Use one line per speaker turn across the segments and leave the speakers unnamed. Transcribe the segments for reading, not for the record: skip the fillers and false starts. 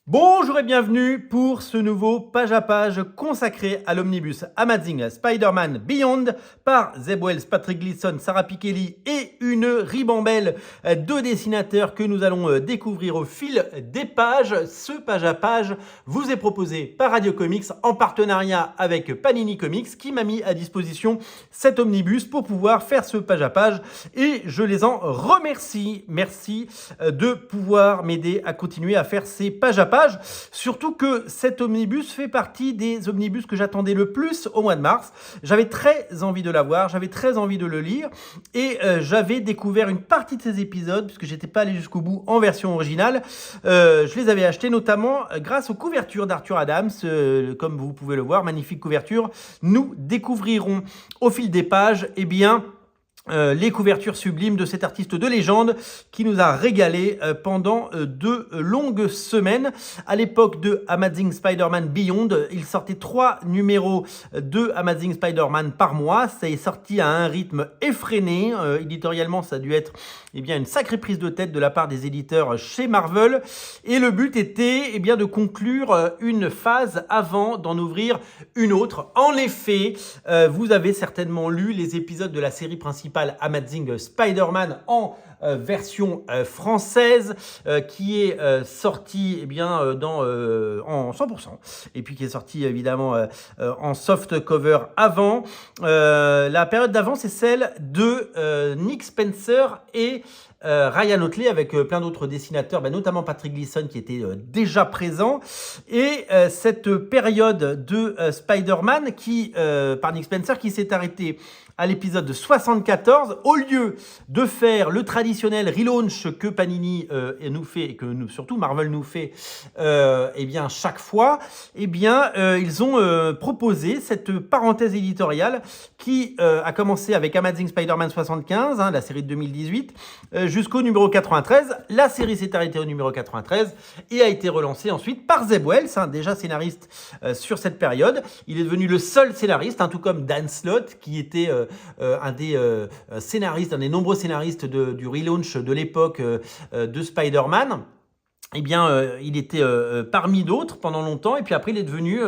Bonjour et bienvenue pour ce nouveau page à page consacré à l'omnibus Amazing Spider-Man Beyond par Zeb Wells, Patrick Gleason, Sarah Pikeli et une ribambelle de dessinateurs que nous allons découvrir au fil des pages. Ce page à page vous est proposé par Radio Comics en partenariat avec Panini Comics qui m'a mis à disposition cet omnibus pour pouvoir faire ce page à page et je les en remercie. Merci de pouvoir m'aider à continuer à faire ces pages à page. Surtout que cet omnibus fait partie des omnibus que j'attendais le plus au mois de mars. J'avais très envie de l'avoir, j'avais très envie de le lire et j'avais découvert une partie de ces épisodes puisque j'étais pas allé jusqu'au bout en version originale. Je les avais achetés notamment grâce aux couvertures d'Arthur Adams, comme vous pouvez le voir, magnifique couverture. Nous découvrirons au fil des pages, les couvertures sublimes de cet artiste de légende qui nous a régalé pendant 2 longues semaines. À l'époque de Amazing Spider-Man Beyond, il sortait 3 numéros de Amazing Spider-Man par mois. Ça est sorti à un rythme effréné. Éditorialement, ça a dû être une sacrée prise de tête de la part des éditeurs chez Marvel. Et le but était de conclure une phase avant d'en ouvrir une autre. En effet, vous avez certainement lu les épisodes de la série principale Amazing Spider-Man en version française qui est sortie en 100% et puis qui est sortie évidemment en soft cover avant. La période d'avant, c'est celle de Nick Spencer et Ryan Otley avec plein d'autres dessinateurs, notamment Patrick Gleason qui était déjà présent. Et cette période de Spider-Man par Nick Spencer qui s'est arrêtée à l'épisode 74, au lieu de faire le traditionnel relaunch que Panini nous fait et que surtout Marvel nous fait chaque fois, ils ont proposé cette parenthèse éditoriale qui a commencé avec Amazing Spider-Man 75, la série de 2018, jusqu'au numéro 93. La série s'est arrêtée au numéro 93 et a été relancée ensuite par Zeb Wells, déjà scénariste sur cette période. Il est devenu le seul scénariste, tout comme Dan Slott, qui était un des scénaristes, un des nombreux scénaristes du relaunch de l'époque de Spider-Man. Il était parmi d'autres pendant longtemps et puis après il est devenu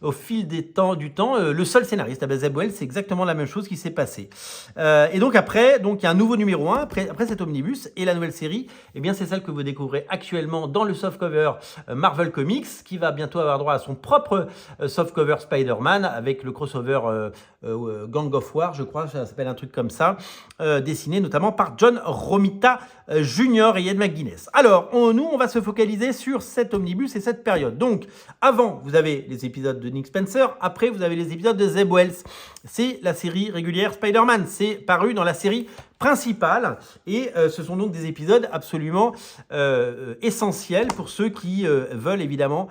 au fil du temps le seul scénariste. Zeb Wells, c'est exactement la même chose qui s'est passé. Et donc après, il y a un nouveau numéro 1 après cet omnibus et la nouvelle série, c'est celle que vous découvrez actuellement dans le softcover Marvel Comics qui va bientôt avoir droit à son propre softcover Spider-Man avec le crossover Gang of War, je crois, ça s'appelle un truc comme ça, dessiné notamment par John Romita Jr. et Ian McGuinness. Alors, on va se focaliser sur cet omnibus et cette période. Donc, avant, vous avez les épisodes de Nick Spencer. Après, vous avez les épisodes de Zeb Wells. C'est la série régulière Spider-Man. C'est paru dans la série principale et ce sont donc des épisodes absolument essentiels pour ceux qui veulent évidemment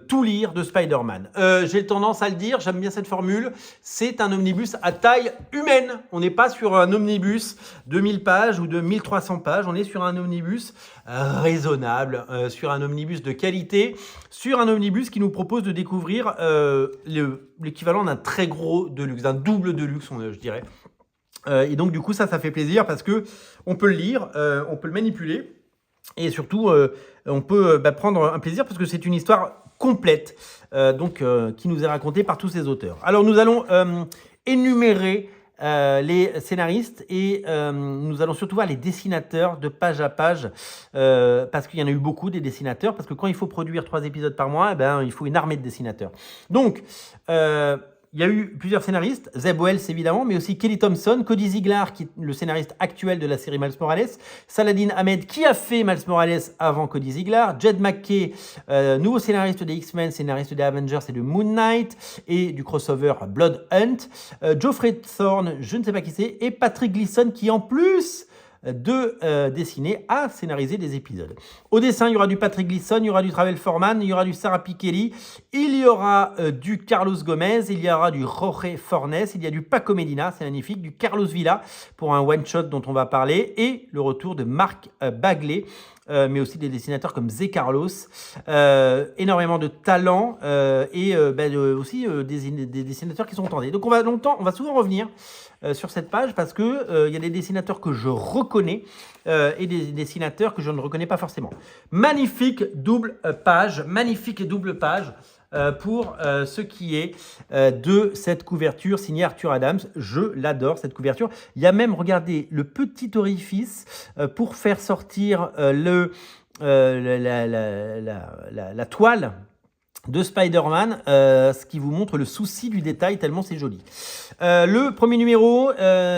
tout lire de Spider-Man. J'ai tendance à le dire, j'aime bien cette formule, c'est un omnibus à taille humaine. On n'est pas sur un omnibus de 1000 pages ou de 1300 pages, on est sur un omnibus raisonnable, sur un omnibus de qualité, sur un omnibus qui nous propose de découvrir l'équivalent d'un très gros deluxe, d'un double deluxe, je dirais. Et donc du coup ça fait plaisir parce que on peut le lire, on peut le manipuler et surtout on peut prendre un plaisir parce que c'est une histoire complète qui nous est racontée par tous ces auteurs. Alors nous allons énumérer les scénaristes et nous allons surtout voir les dessinateurs de page à page parce qu'il y en a eu beaucoup des dessinateurs parce que quand il faut produire 3 épisodes par mois, il faut une armée de dessinateurs. Donc il y a eu plusieurs scénaristes, Zeb Wells évidemment, mais aussi Kelly Thompson, Cody Ziglar qui est le scénariste actuel de la série Miles Morales, Saladin Ahmed qui a fait Miles Morales avant Cody Ziglar, Jed McKay, nouveau scénariste des X-Men, scénariste des Avengers et de Moon Knight et du crossover Blood Hunt, Geoffrey Thorne, je ne sais pas qui c'est, et Patrick Gleason qui en plus de dessiner à scénariser des épisodes. Au dessin, il y aura du Patrick Gleason, il y aura du Travel Foreman, il y aura du Sarah Pikeli, il y aura du Carlos Gomez, il y aura du Jorge Fornes, il y a du Paco Medina, c'est magnifique, du Carlos Villa pour un one-shot dont on va parler, et le retour de Mark Bagley mais aussi des dessinateurs comme Zé Carlos, énormément de talent aussi des dessinateurs qui sont entendés. Donc on va souvent revenir sur cette page parce que il y a des dessinateurs que je reconnais et des dessinateurs que je ne reconnais pas forcément. Magnifique double page pour ce qui est de cette couverture signée Arthur Adams. Je l'adore cette couverture. Il y a même, regardez, le petit orifice pour faire sortir la toile de Spider-Man, ce qui vous montre le souci du détail tellement c'est joli. Le premier numéro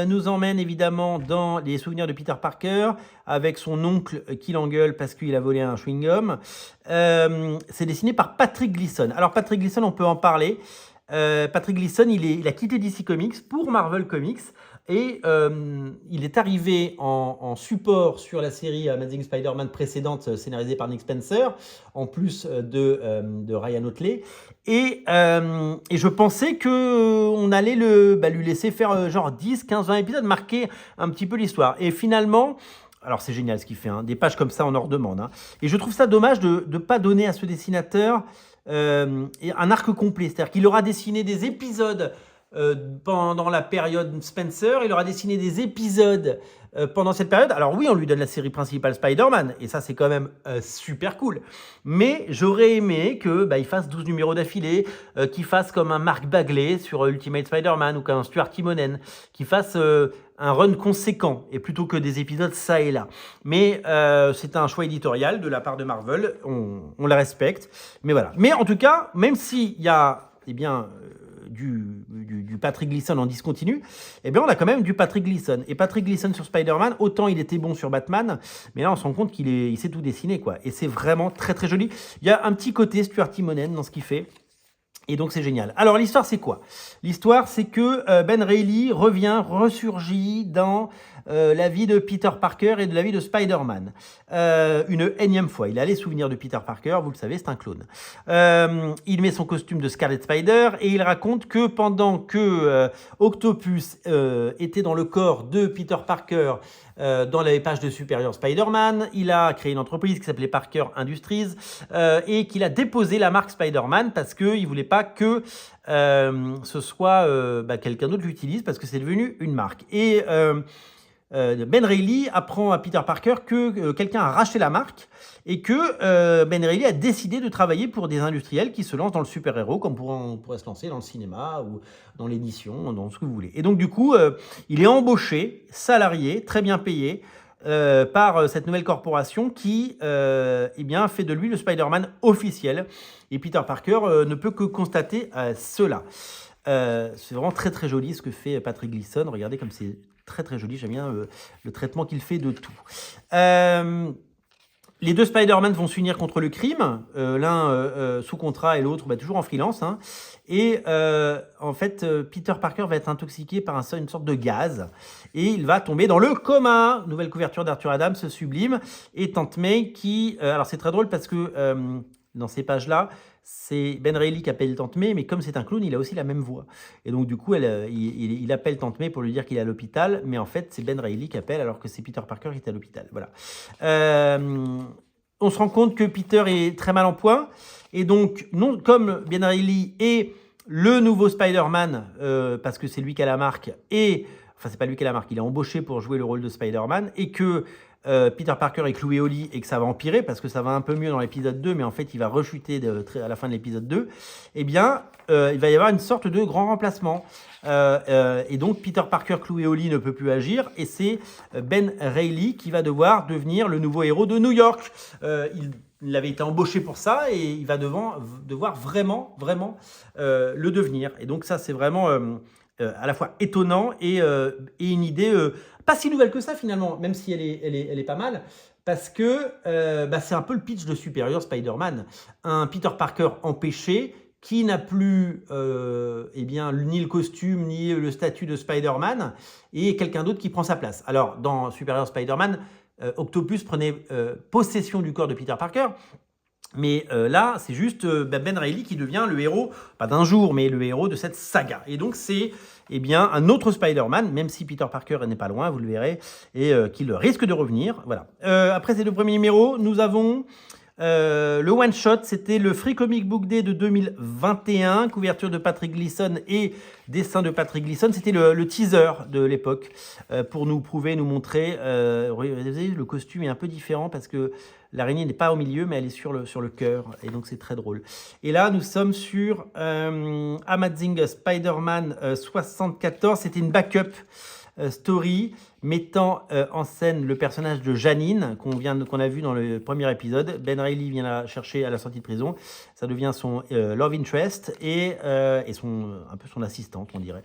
nous emmène évidemment dans les souvenirs de Peter Parker avec son oncle qui l'engueule parce qu'il a volé un chewing-gum. C'est dessiné par Patrick Gleason. Alors Patrick Gleason, on peut en parler. Patrick Gleason, il a quitté DC Comics pour Marvel Comics. Et il est arrivé en support sur la série Amazing Spider-Man précédente scénarisée par Nick Spencer, en plus de Ryan Otley. Et je pensais qu'on allait lui laisser faire genre 10, 15, 20 épisodes, marquer un petit peu l'histoire. Et finalement... Alors c'est génial ce qu'il fait, hein. Des pages comme ça on en redemande. Hein. Et je trouve ça dommage de ne pas donner à ce dessinateur un arc complet. C'est-à-dire qu'il aura dessiné des épisodes pendant la période Spencer, il aura dessiné des épisodes pendant cette période. Alors oui, on lui donne la série principale Spider-Man, et ça c'est quand même super cool. Mais j'aurais aimé qu'il fasse 12 numéros d'affilée, qu'il fasse comme un Mark Bagley sur Ultimate Spider-Man, ou comme un Stuart Timonen, qu'il fasse un run conséquent, et plutôt que des épisodes ça et là. Mais c'est un choix éditorial de la part de Marvel, on la respecte. Mais voilà. Mais en tout cas, même s'il y a du Patrick Gleason en discontinu, eh bien on a quand même du Patrick Gleason. Et Patrick Gleason sur Spider-Man, autant il était bon sur Batman, mais là on se rend compte qu'il sait tout dessiner, quoi. Et c'est vraiment très très joli. Il y a un petit côté Stuart Timonen dans ce qu'il fait. Et donc c'est génial. Alors l'histoire c'est quoi? L'histoire c'est que Ben Reilly ressurgit dans la vie de Peter Parker et de la vie de Spider-Man. Une énième fois. Il a les souvenirs de Peter Parker, vous le savez, c'est un clone. Il met son costume de Scarlet Spider et il raconte que pendant que Octopus était dans le corps de Peter Parker dans les pages de Superior Spider-Man, il a créé une entreprise qui s'appelait Parker Industries et qu'il a déposé la marque Spider-Man parce qu'il ne voulait pas que ce soit quelqu'un d'autre l'utilise parce que c'est devenu une marque. Et Ben Reilly apprend à Peter Parker que quelqu'un a racheté la marque et que Ben Reilly a décidé de travailler pour des industriels qui se lancent dans le super-héros, comme on pourrait se lancer dans le cinéma ou dans l'édition, dans ce que vous voulez. Et donc du coup, il est embauché, salarié, très bien payé, par cette nouvelle corporation qui fait de lui le Spider-Man officiel. Et Peter Parker ne peut que constater cela. C'est vraiment très très joli ce que fait Patrick Gleason. Regardez comme c'est très très joli, j'aime bien le traitement qu'il fait de tout. Les deux Spider-Man vont s'unir contre le crime, l'un sous contrat et l'autre toujours en freelance. Hein. Et en fait, Peter Parker va être intoxiqué par une sorte de gaz et il va tomber dans le coma. Nouvelle couverture d'Arthur Adams, sublime. Et Tante May qui... alors c'est très drôle parce que dans ces pages-là, c'est Ben Reilly qui appelle Tante May, mais comme c'est un clown, il a aussi la même voix. Et donc du coup, il appelle Tante May pour lui dire qu'il est à l'hôpital, mais en fait, c'est Ben Reilly qui appelle alors que c'est Peter Parker qui est à l'hôpital. Voilà. On se rend compte que Peter est très mal en point, et donc, comme Ben Reilly est le nouveau Spider-Man, parce que c'est lui qui a la marque, enfin, c'est pas lui qui a la marque, il est embauché pour jouer le rôle de Spider-Man, et que Peter Parker est cloué au lit et que ça va empirer parce que ça va un peu mieux dans l'épisode 2, mais en fait il va rechuter à la fin de l'épisode 2, eh bien il va y avoir une sorte de grand remplacement. Et donc Peter Parker cloué au lit ne peut plus agir et c'est Ben Reilly qui va devoir devenir le nouveau héros de New York. Il avait été embauché pour ça et il va devoir vraiment le devenir. Et donc ça c'est vraiment à la fois étonnant et une idée pas si nouvelle que ça finalement, même si elle est pas mal, parce que c'est un peu le pitch de Superior Spider-Man. Un Peter Parker empêché qui n'a plus ni le costume ni le statut de Spider-Man et quelqu'un d'autre qui prend sa place. Alors dans Superior Spider-Man, Octopus prenait possession du corps de Peter Parker. Mais là, c'est juste Ben Reilly qui devient le héros, pas d'un jour, mais le héros de cette saga. Et donc, c'est un autre Spider-Man, même si Peter Parker n'est pas loin, vous le verrez, et qu'il risque de revenir. Voilà. Après ces deux premiers numéros, nous avons le one-shot, c'était le Free Comic Book Day de 2021, couverture de Patrick Gleason et dessin de Patrick Gleason. C'était le teaser de l'époque pour nous prouver, nous montrer. Le costume est un peu différent parce que l'araignée n'est pas au milieu, mais elle est sur le cœur, et donc c'est très drôle. Et là, nous sommes sur Amazing Spider-Man 74. C'était une backup story mettant en scène le personnage de Janine qu'on a vu dans le premier épisode. Ben Reilly vient la chercher à la sortie de prison. Ça devient son love interest et un peu son assistante, on dirait.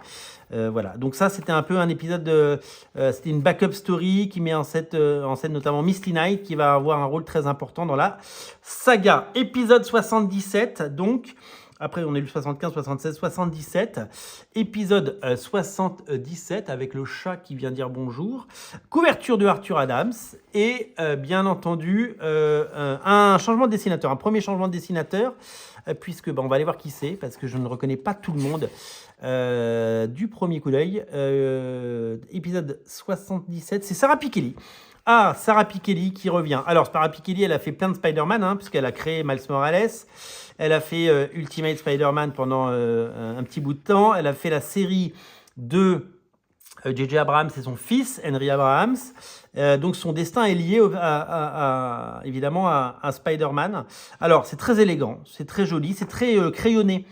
Voilà. Donc ça, c'était un peu un épisode c'était une backup story qui met en scène notamment Misty Knight, qui va avoir un rôle très important dans la saga. Épisode 77, donc. Après, on a eu le 75, 76, 77. Épisode 77 avec le chat qui vient dire bonjour. Couverture de Arthur Adams. Et bien entendu, un changement de dessinateur. Un premier changement de dessinateur. Puisque on va aller voir qui c'est. Parce que je ne reconnais pas tout le monde du premier coup d'œil. Épisode 77. C'est Sarah Pikeli. Ah, Sarah Pikeli qui revient. Alors, Sarah Pikeli, elle a fait plein de Spider-Man, puisqu'elle a créé Miles Morales. Elle a fait Ultimate Spider-Man pendant un petit bout de temps. Elle a fait la série de J.J. Abrams et son fils, Henry Abrams. Donc, son destin est lié évidemment à Spider-Man. Alors, c'est très élégant, c'est très joli, c'est très crayonné.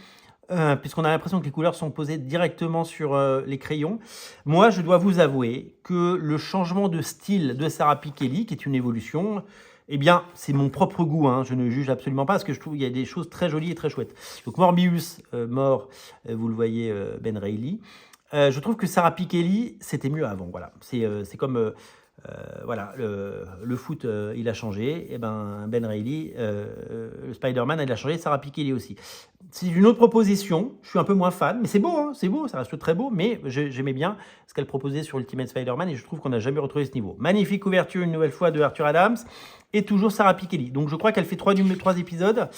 Puisqu'on a l'impression que les couleurs sont posées directement sur les crayons. Moi, je dois vous avouer que le changement de style de Sarah Pikeli, qui est une évolution, c'est mon propre goût. Je ne juge absolument pas, parce que je trouve qu'il y a des choses très jolies et très chouettes. Donc, Morbius, mort, vous le voyez, Ben Reilly. Je trouve que Sarah Pikeli, c'était mieux avant. Voilà. C'est comme... voilà, le foot, il a changé. Et Ben Reilly, le Spider-Man, il a changé. Sarah Pikeli aussi. C'est une autre proposition. Je suis un peu moins fan, mais c'est beau, c'est beau, ça reste très beau. Mais j'aimais bien ce qu'elle proposait sur Ultimate Spider-Man, et je trouve qu'on n'a jamais retrouvé ce niveau. Magnifique couverture, une nouvelle fois, de Arthur Adams, et toujours Sarah Pikeli. Donc je crois qu'elle fait 3 épisodes,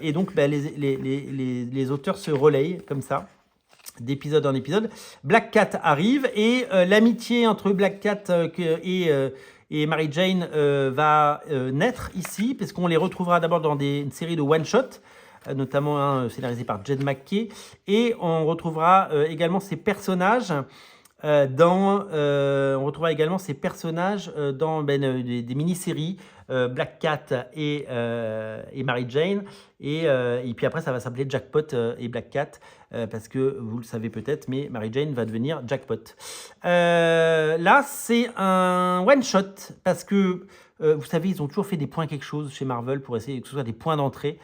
et donc les auteurs se relayent comme ça, d'épisode en épisode. Black Cat arrive, et l'amitié entre Black Cat et Mary Jane va naître ici, parce qu'on les retrouvera d'abord dans une série de one-shot, notamment un scénarisé par Jed McKay, et on retrouvera également ces personnages dans des mini-séries, Black Cat et Mary Jane, et puis après ça va s'appeler Jackpot et Black Cat, parce que vous le savez peut-être, mais Mary Jane va devenir Jackpot. Là, c'est un one-shot, parce que vous savez, ils ont toujours fait des points quelque chose chez Marvel pour essayer que ce soit des points d'entrée.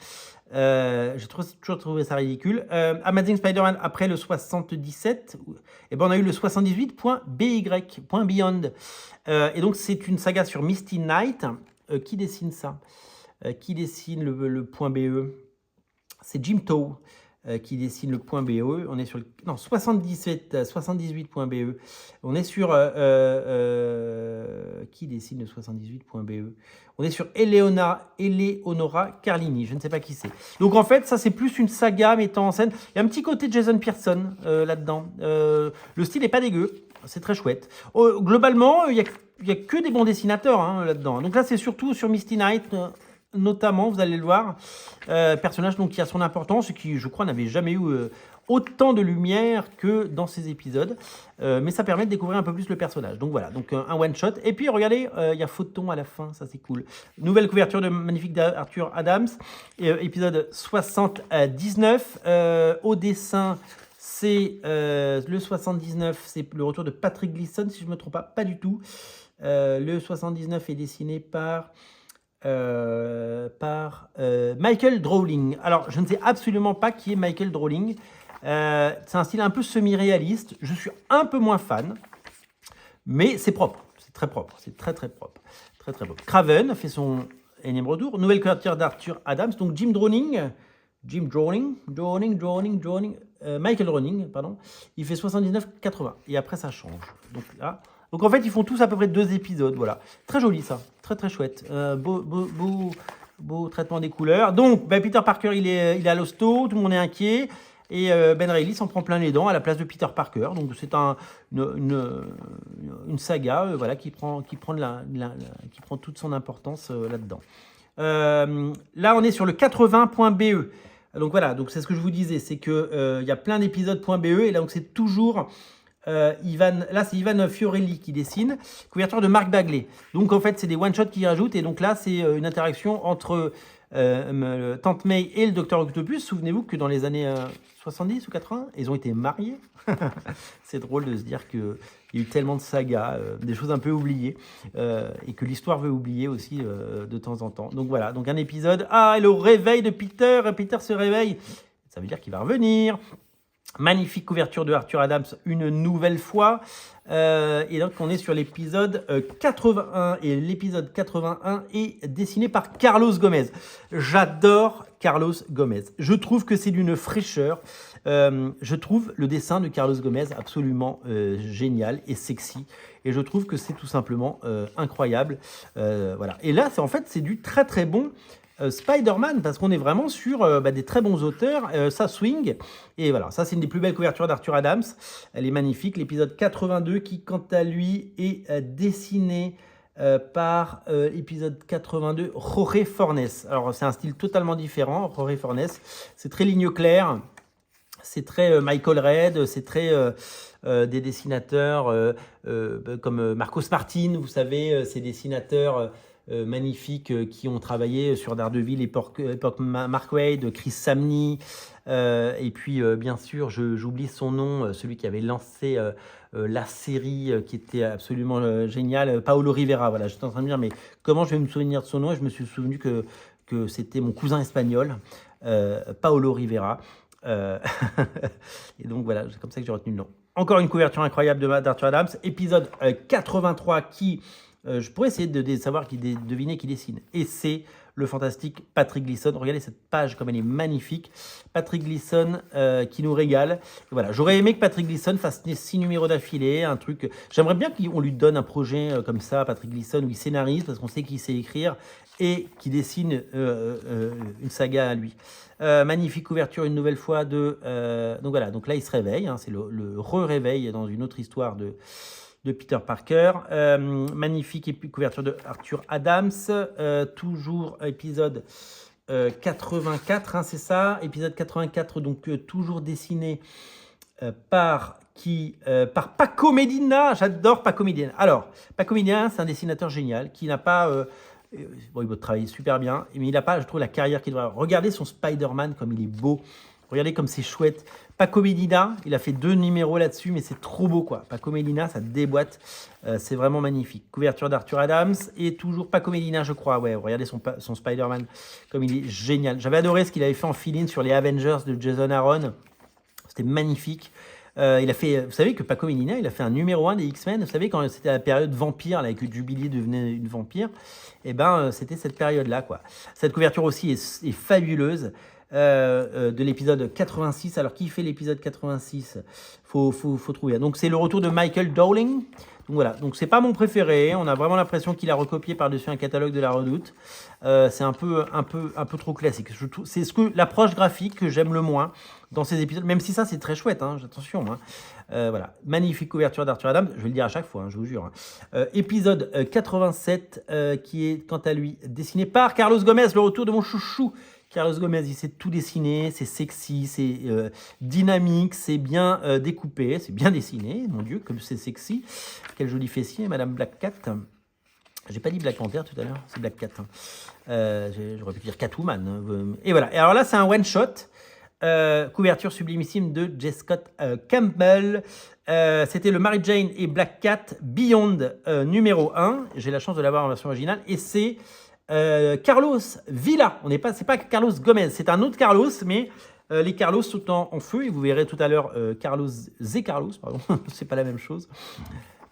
J'ai toujours trouvé ça ridicule. Amazing Spider-Man, après le 77, on a eu le 78.BY.Beyond. Et donc, c'est une saga sur Misty Knight. Qui dessine ça? Qui dessine le point BE? C'est Jim Tow qui dessine le point BE. On est sur 78.BE. On est sur qui dessine le 78.BE? On est sur Eleonora Carlini, je ne sais pas qui c'est. Donc en fait, ça c'est plus une saga mettant en scène. Il y a un petit côté Jason Pearson là-dedans. Le style n'est pas dégueu, c'est très chouette. Globalement, il y a que des bons dessinateurs là-dedans. Donc là, c'est surtout sur Misty Knight, notamment, vous allez le voir. Personnage donc, qui a son importance et qui, je crois, n'avait jamais eu autant de lumière que dans ces épisodes. Mais ça permet de découvrir un peu plus le personnage. Donc voilà, donc un one-shot. Et puis, regardez, il y a Photon à la fin, ça c'est cool. Nouvelle couverture de magnifique d'Arthur Adams. Épisode 79. Au dessin, c'est le 79, c'est le retour de Patrick Gleason, si je ne me trompe pas du tout. Le 79 est dessiné par Michael Dowling. Alors, je ne sais absolument pas qui est Michael Dowling. C'est un style un peu semi-réaliste. Je suis un peu moins fan, mais c'est propre. C'est très propre. C'est très, très propre. Très, très propre. Craven fait son énième retour. Nouvelle couverture d'Arthur Adams. Donc, Michael Dowling, pardon. Il fait 79,80. Et après, ça change. Donc, là... Donc en fait, ils font tous à peu près 2 épisodes, voilà. Très joli ça, très très chouette. beau traitement des couleurs. Donc, Peter Parker, il est à l'hosto, tout le monde est inquiet. Et Ben Reilly s'en prend plein les dents à la place de Peter Parker. Donc, c'est une saga voilà, qui prend toute son importance là-dedans. Là, on est sur le 80.be. Donc voilà, donc c'est ce que je vous disais, c'est que il y a plein d'épisodes .be et là donc c'est toujours là c'est Ivan Fiorelli qui dessine, couverture de Mark Bagley. Donc en fait c'est des one shots qui rajoutent et donc là c'est une interaction entre Tante May et le Docteur Octopus. Souvenez-vous que dans les années 70 ou 80, ils ont été mariés. C'est drôle de se dire qu'il y a eu tellement de sagas, des choses un peu oubliées, et que l'histoire veut oublier aussi de temps en temps. Donc voilà, donc un épisode. Ah, et le réveil de Peter. Peter se réveille. Ça veut dire qu'il va revenir. Magnifique couverture de Arthur Adams une nouvelle fois. Et donc on est sur l'épisode 81. Et l'épisode 81 est dessiné par Carlos Gomez. J'adore Carlos Gomez. Je trouve que c'est d'une fraîcheur. Je trouve le dessin de Carlos Gomez absolument génial et sexy. Et je trouve que c'est tout simplement incroyable. Voilà. Et là, en fait, c'est du très très bon Spider-Man, parce qu'on est vraiment sur des très bons auteurs, ça swing, et voilà, ça c'est une des plus belles couvertures d'Arthur Adams, elle est magnifique, l'épisode 82 qui quant à lui est dessiné par épisode 82, Jorge Fornes. Alors c'est un style totalement différent, Jorge Fornes, c'est très ligne claire, c'est très Michael Red, c'est très des dessinateurs comme Marcos Martin, vous savez, ces dessinateurs magnifiques qui ont travaillé sur Daredevil, époque Mark Waid, Chris Samney, et puis bien sûr, j'oublie son nom, celui qui avait lancé la série qui était absolument géniale, Paolo Rivera. Voilà, j'étais en train de me dire, mais comment je vais me souvenir de son nom? Et je me suis souvenu que c'était mon cousin espagnol, Paolo Rivera. Et donc voilà, c'est comme ça que j'ai retenu le nom. Encore une couverture incroyable d'Arthur Adams, épisode 83 qui... je pourrais essayer de savoir deviner qui dessine. Et c'est le fantastique Patrick Gleason. Regardez cette page comme elle est magnifique. Patrick Gleason qui nous régale. Et voilà, j'aurais aimé que Patrick Gleason fasse 6 numéros d'affilée, un truc. J'aimerais bien qu'on lui donne un projet comme ça, Patrick Gleason, où il scénarise, parce qu'on sait qu'il sait écrire, et qui dessine une saga à lui. Magnifique couverture une nouvelle fois de... donc voilà, donc là il se réveille, hein, c'est le re-réveil dans une autre histoire de Peter Parker. Magnifique couverture de Arthur Adams. Toujours épisode 84, hein, c'est ça. Épisode 84, donc toujours dessiné par Paco Medina. J'adore Paco Medina. Alors, Paco Medina, c'est un dessinateur génial qui n'a pas... bon, il va travailler super bien, mais il n'a pas, je trouve, la carrière qu'il doit avoir. Regardez son Spider-Man comme il est beau. Regardez comme c'est chouette. Paco Medina, il a fait 2 numéros là-dessus, mais c'est trop beau, quoi. Paco Medina, ça déboîte. C'est vraiment magnifique. Couverture d'Arthur Adams et toujours Paco Medina, je crois. Ouais, regardez son Spider-Man, comme il est génial. J'avais adoré ce qu'il avait fait en fill-in sur les Avengers de Jason Aaron. C'était magnifique. Il a fait, vous savez que Paco Medina, il a fait un numéro 1 des X-Men. Vous savez, quand c'était la période vampire, là, que Jubilee devenait une vampire, et ben, c'était cette période-là, quoi. Cette couverture aussi est fabuleuse. De l'épisode 86. Alors, qui fait l'épisode 86? Faut trouver. Donc, c'est le retour de Michael Dowling. Donc, voilà. Donc, c'est pas mon préféré. On a vraiment l'impression qu'il a recopié par-dessus un catalogue de la Redoute. C'est un peu trop classique. C'est l'approche graphique que j'aime le moins dans ces épisodes. Même si ça, c'est très chouette. Hein, attention. Hein. Voilà. Magnifique couverture d'Arthur Adams. Je vais le dire à chaque fois, hein, je vous jure. Hein. Épisode 87 qui est, quant à lui, dessiné par Carlos Gomez. Le retour de mon chouchou. Carlos Gomez, il sait tout dessiner, c'est sexy, c'est dynamique, c'est bien découpé, c'est bien dessiné, mon Dieu, comme c'est sexy. Quel joli fessier, Madame Black Cat. J'ai pas dit Black Panther tout à l'heure, c'est Black Cat. Hein. J'aurais pu dire Catwoman. Hein. Et voilà, et alors là, c'est un one-shot. Couverture sublimissime de J. Scott Campbell. C'était le Mary Jane et Black Cat Beyond numéro 1. J'ai la chance de l'avoir en version originale. Et c'est... Carlos Villa, c'est pas Carlos Gomez, c'est un autre Carlos, mais les Carlos sont en feu, et vous verrez tout à l'heure Carlos, pardon, c'est pas la même chose.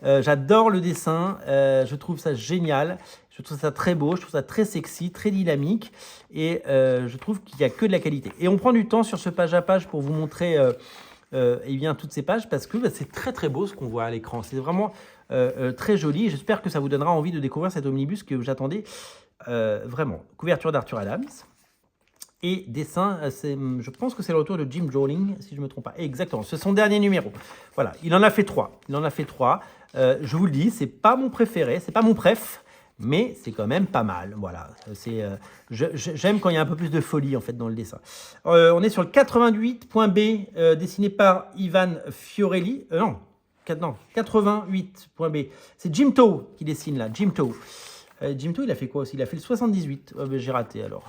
J'adore le dessin, je trouve ça génial, je trouve ça très beau, je trouve ça très sexy, très dynamique, et je trouve qu'il n'y a que de la qualité. Et on prend du temps sur ce page à page pour vous montrer eh bien, toutes ces pages, parce que c'est très très beau ce qu'on voit à l'écran, c'est vraiment très joli. J'espère que ça vous donnera envie de découvrir cet omnibus que j'attendais Vraiment. Couverture d'Arthur Adams. Et dessin, je pense que c'est le retour de Jim Jolling, si je ne me trompe pas. Exactement, c'est son dernier numéro. Voilà, il en a fait 3. Je vous le dis, c'est pas mon préféré, c'est pas mon préf, mais c'est quand même pas mal. Voilà, j'aime quand il y a un peu plus de folie en fait dans le dessin. On est sur le 88.B, dessiné par Ivan Fiorelli. Non, 88.B. C'est Jim Tow qui dessine là, Jim Tow. Jim Tow, il a fait quoi aussi? Il a fait le 78. J'ai raté alors.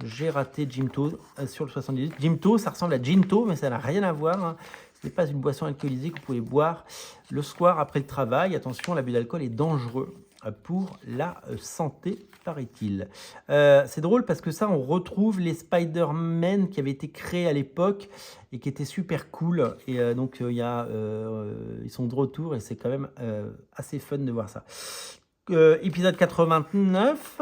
J'ai raté Jim Tow sur le 78. Jim Tow, ça ressemble à Gin Tow, mais ça n'a rien à voir. Hein. Ce n'est pas une boisson alcoolisée que vous pouvez boire le soir après le travail. Attention, l'abus d'alcool est dangereux pour la santé, paraît-il. C'est drôle parce que ça, on retrouve les Spider-Man qui avaient été créés à l'époque et qui étaient super cool. Et donc, ils sont de retour et c'est quand même assez fun de voir ça. Épisode 89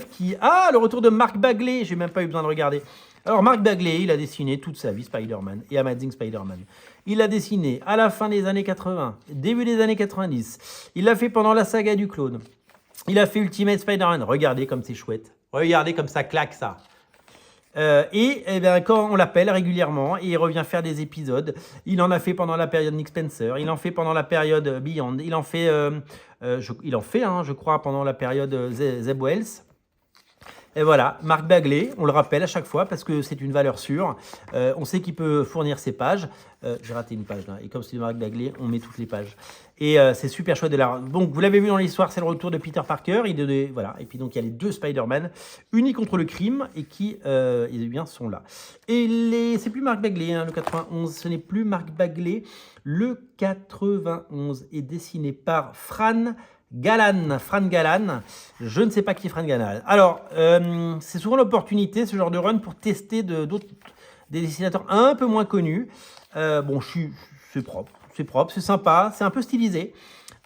qui... Ah, le retour de Mark Bagley, j'ai même pas eu besoin de regarder. Alors, Mark Bagley, il a dessiné toute sa vie Spider-Man et Amazing Spider-Man. Il l'a dessiné à la fin des années 80, début des années 90. Il l'a fait pendant la saga du clone. Il a fait Ultimate Spider-Man. Regardez comme c'est chouette. Regardez comme ça claque, ça. Et bien, quand on l'appelle régulièrement, il revient faire des épisodes. Il en a fait pendant la période Nick Spencer, il en fait pendant la période Beyond, il en fait, je crois, pendant la période Zeb Wells. Et voilà, Mark Bagley, on le rappelle à chaque fois parce que c'est une valeur sûre. On sait qu'il peut fournir ses pages. J'ai raté une page là. Et comme c'est Mark Bagley, on met toutes les pages. Et c'est super chouette de la... Donc, vous l'avez vu dans l'histoire, c'est le retour de Peter Parker. Voilà. Et puis, donc, il y a les 2 Spider-Man unis contre le crime et qui sont là. Et c'est plus Mark Bagley, hein, le 91. Ce n'est plus Mark Bagley. Le 91 est dessiné par Fran Galan, je ne sais pas qui est Fran Galan. Alors, c'est souvent l'opportunité, ce genre de run, pour tester des dessinateurs un peu moins connus. C'est propre, c'est sympa, c'est un peu stylisé.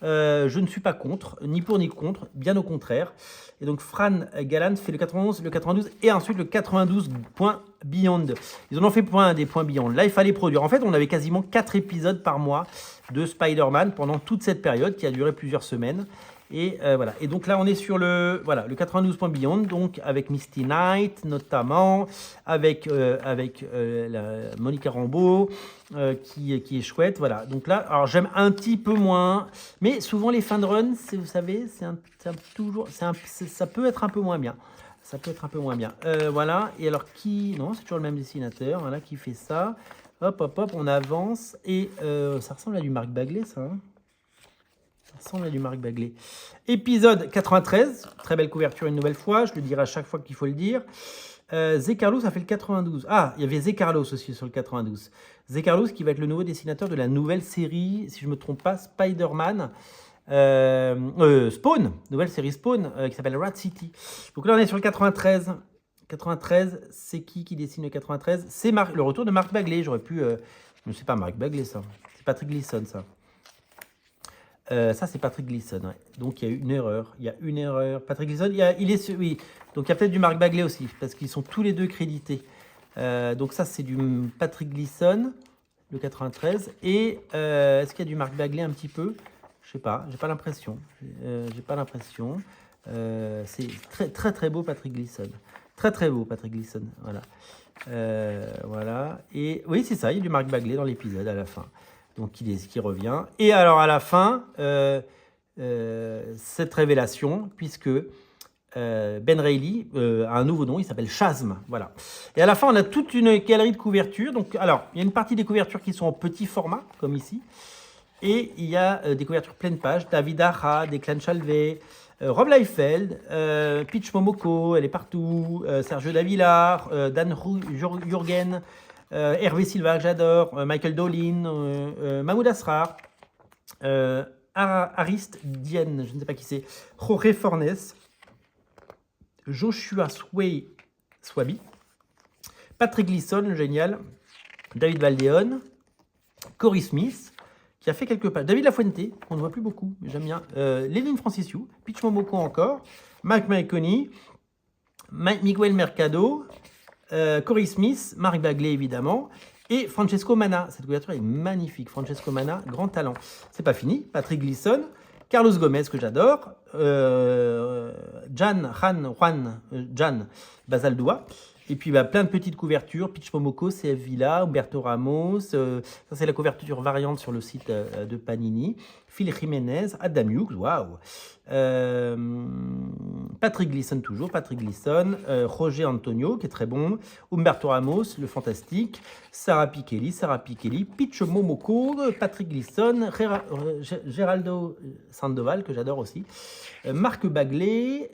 Je ne suis pas contre, ni pour ni contre, bien au contraire. Et donc, Fran Galan fait le 91, le 92 et ensuite le 92 points Beyond. Ils en ont fait des points Beyond. Là, il fallait produire. En fait, on avait quasiment 4 épisodes par mois de Spider-Man pendant toute cette période qui a duré plusieurs semaines. Et voilà. Et donc là, on est sur le 92 points Beyond, donc avec Misty Knight notamment, avec Monica Rambeau, qui est chouette. Voilà. Donc là, alors j'aime un petit peu moins, mais souvent les fins de run, vous savez, ça peut être un peu moins bien. Voilà. Et alors non, c'est toujours le même dessinateur, voilà, qui fait ça. Hop, on avance. Et ça ressemble à du Mark Bagley, ça. Hein, ça ressemble à du Mark Bagley. Épisode 93. Très belle couverture une nouvelle fois. Je le dirai à chaque fois qu'il faut le dire. Zé Carlos a fait le 92. Ah, il y avait Zé Carlos aussi sur le 92. Zé Carlos qui va être le nouveau dessinateur de la nouvelle série, si je ne me trompe pas, Spider-Man. Spawn, nouvelle série Spawn qui s'appelle Rat City. Donc là, on est sur le 93. 93, c'est qui dessine le 93? C'est le retour de Mark Bagley. J'aurais pu... je ne sais pas, Mark Bagley, ça. C'est Patrick Gleason, ça. Ça, c'est Patrick Gleason. Ouais. Donc, il y a une erreur. Patrick Gleason, oui. Donc, il y a peut-être du Mark Bagley aussi, parce qu'ils sont tous les deux crédités. Donc, ça, c'est du Patrick Gleason, le 93. Et est-ce qu'il y a du Mark Bagley un petit peu? Je sais pas. J'ai pas l'impression. C'est très, très, très beau, Patrick Gleason. Très, très beau, Patrick Gleason. Voilà. Voilà. Et oui, c'est ça. Il y a du Mark Bagley dans l'épisode à la fin. Donc, qui revient. Et alors, à la fin, cette révélation, puisque Ben Reilly a un nouveau nom, il s'appelle Shazam. Voilà. Et à la fin, on a toute une galerie de couvertures. Donc, alors, il y a une partie des couvertures qui sont en petit format, comme ici. Et il y a des couvertures pleine page. David Aja, Declan Shalvey, Rob Liefeld, Peach Momoko, elle est partout. Sergio Davila, Dan Jurgen, Hervé Silva, que j'adore, Michael Dolin, Mahmoud Asrar, Arist Dienne, je ne sais pas qui c'est, Jorge Fornes, Joshua Swaby, Patrick Gleason, génial, David Valdeon, Cory Smith, qui a fait quelques pages, David Lafuente, qu'on ne voit plus beaucoup, mais j'aime bien, Léline Francisiou, Peach Momoko encore, Mike Maiconi, Miguel Mercado, Cory Smith, Mark Bagley évidemment, et Francesco Mana. Cette couverture est magnifique. Francesco Mana, grand talent. C'est pas fini. Patrick Gleason, Carlos Gomez, que j'adore, Jan Bazaldua. Et puis plein de petites couvertures, Pitch Momoko, CF Villa, Humberto Ramos, ça c'est la couverture variante sur le site de Panini, Phil Jiménez, Adam Hughes, waouh, Patrick Gleason toujours, Roger Antonio qui est très bon, Humberto Ramos, le fantastique, Sarah Pikeli, Pitch Momoko, Patrick Gleason, Geraldo Sandoval que j'adore aussi, Marc Bagley,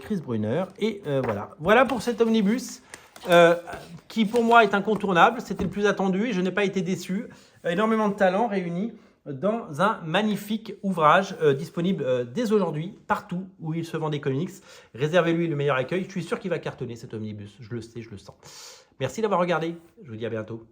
Chris Brunner, et voilà. Voilà pour cet omnibus qui pour moi est incontournable. C'était le plus attendu et je n'ai pas été déçu. Énormément de talents réunis dans un magnifique ouvrage disponible dès aujourd'hui partout où il se vend des comics. Réservez-lui le meilleur accueil. Je suis sûr qu'il va cartonner cet omnibus. Je le sais, je le sens. Merci d'avoir regardé. Je vous dis à bientôt.